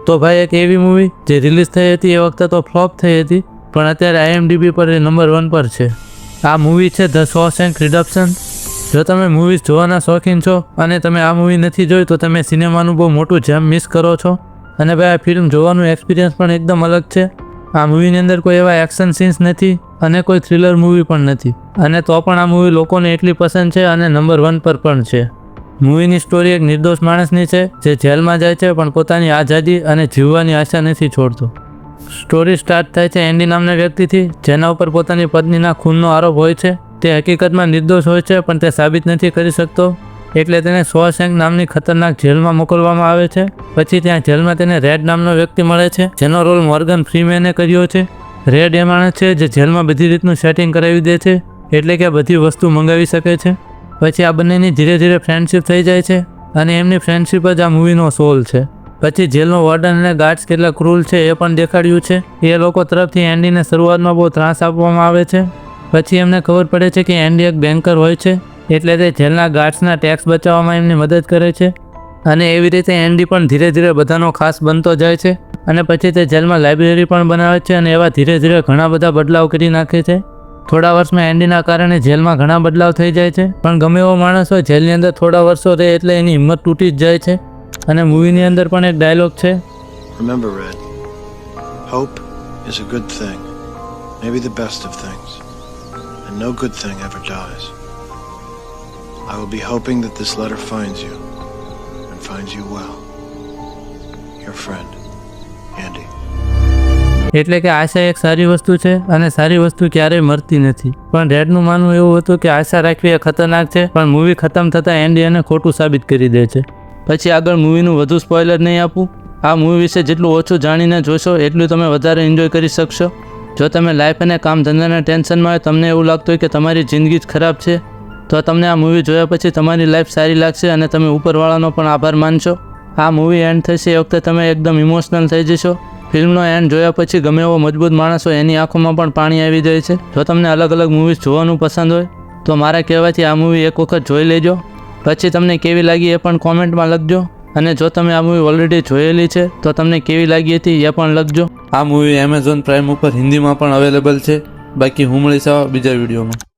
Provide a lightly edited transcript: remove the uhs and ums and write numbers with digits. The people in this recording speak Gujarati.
તો ભાઈ એક એવી મૂવી જે રિલીઝ થઈ હતી એ વખતે તો ફ્લોપ થઈ હતી, પણ અત્યારે IMDb પર એ નંબર 1 પર છે. આ મૂવી છે ધ શોશેન્ક રિડમ્પશન. જો તમે મૂવીઝ જોવાના શોખીન છો અને તમે આ મૂવી નથી જોઈ તો તમે સિનેમાનું બહુ મોટું જેમ મિસ કરો છો. અને ભાઈ આ ફિલ્મ જોવાનું એક્સપિરિયન્સ પણ એકદમ અલગ છે. આ મૂવીની અંદર કોઈ એવા એક્શન સીન્સ નથી અને કોઈ થ્રિલર મૂવી પણ નથી, અને તો પણ આ મૂવી લોકોને એટલી પસંદ છે અને નંબર 1 પર પણ છે. મૂવીની સ્ટોરી એક નિર્દોષ માણસની છે જે જેલમાં જાય છે પણ પોતાની આઝાદી અને જીવવાની આશા નથી છોડતો. સ્ટોરી સ્ટાર્ટ થાય છે એન્ડી નામના વ્યક્તિથી, જેના ઉપર પોતાની પત્નીના ખૂનનો આરોપ હોય છે. તે હકીકતમાં નિર્દોષ હોય છે પણ તે સાબિત નથી કરી શકતો, એટલે તેને શોશેન્ક નામની ખતરનાક જેલમાં મોકલવામાં આવે છે. પછી ત્યાં જેલમાં તેને રેડ નામનો વ્યક્તિ મળે છે, જેનો રોલ મોર્ગન ફ્રીમેને કર્યો છે. રેડ એ માણસ છે જે જેલમાં બધી રીતનું સેટિંગ કરાવી દે છે, એટલે કે બધી વસ્તુ મંગાવી શકે છે. પછી આ બંનેની ધીરે ધીરે ફ્રેન્ડશિપ થઈ જાય છે, અને એમની ફ્રેન્ડશિપ જ આ મૂવીનો સોલ છે. પછી જેલનો વોર્ડન અને ગાર્ડ્સ કેટલા ક્રૂલ છે એ પણ દેખાડ્યું છે. એ લોકો તરફથી એન્ડીને શરૂઆતમાં બહુ ત્રાસ આપવામાં આવે છે. પછી એમને ખબર પડે છે કે એન્ડી એક બેન્કર હોય છે, એટલે તે જેલના ગાર્ડ્સના ટેક્સ બચાવવામાં એમની મદદ કરે છે. અને એવી રીતે એન્ડી પણ ધીરે ધીરે બધાનો ખાસ બનતો જાય છે. અને પછી તે જેલમાં લાઇબ્રેરી પણ બનાવે છે, અને એવા ધીરે ધીરે ઘણા બધા બદલાવ કરી નાખે છે. થોડા વર્ષમાં એન્ડીના કારણે જેલમાં ઘણા બદલાવ થઈ જાય છે, પણ ગમે એવો માણસ હોય જેલની અંદર થોડા વર્ષો રહે એટલે એની હિંમત તૂટી જ જાય છે. અને મૂવીની અંદર પણ એક ડાયલોગ છે, Remember, Red, hope is a good thing, maybe the best of things, and no good thing ever dies. I will be hoping that this letter finds you, and finds you well. Your friend, Andy. એટલે કે આશા એક સારી વસ્તુ છે, અને સારી વસ્તુ ક્યારેય મરતી નથી. પણ રેડનું માનવું એવું હતું કે આશા રાખવી એ ખતરનાક છે, પણ મૂવી ખતમ થતાં એન્ડી એને ખોટું સાબિત કરી દે છે. પછી આગળ મૂવીનું વધુ સ્પોઇલર નહીં આપું. આ મૂવી વિશે જેટલું ઓછું જાણીને જોશો એટલું તમે વધારે એન્જોય કરી શકશો. જો તમે લાઈફ અને કામ ધંધાના ટેન્શનમાં હોય, તમને એવું લાગતું હોય કે તમારી જિંદગી જ ખરાબ છે, તો તમને આ મૂવી જોયા પછી તમારી લાઈફ સારી લાગશે અને તમે ઉપરવાળાનો પણ આભાર માનશો. આ મૂવી એન્ડ થશે એ વખતે તમે એકદમ ઇમોશનલ થઈ જશો. ફિલ્મનો એન્ડ જોયા પછી ગમે એવો મજબૂત માણસ હોય એની આંખોમાં પણ પાણી આવી જાય છે. જો તમને અલગ અલગ મૂવીઝ જોવાનું પસંદ હોય તો મારા કહેવાથી આ મૂવી એક વખત જોઈ લેજો. પછી તમને કેવી લાગી એ પણ કોમેન્ટમાં લખજો. અને જો તમે આ મૂવી ઓલરેડી જોયેલી છે તો તમને કેવી લાગી હતી એ પણ લખજો. આ મૂવી Amazon પ્રાઇમ ઉપર હિન્દીમાં પણ અવેલેબલ છે. બાકી હું મળીશ બીજા વિડીયોમાં.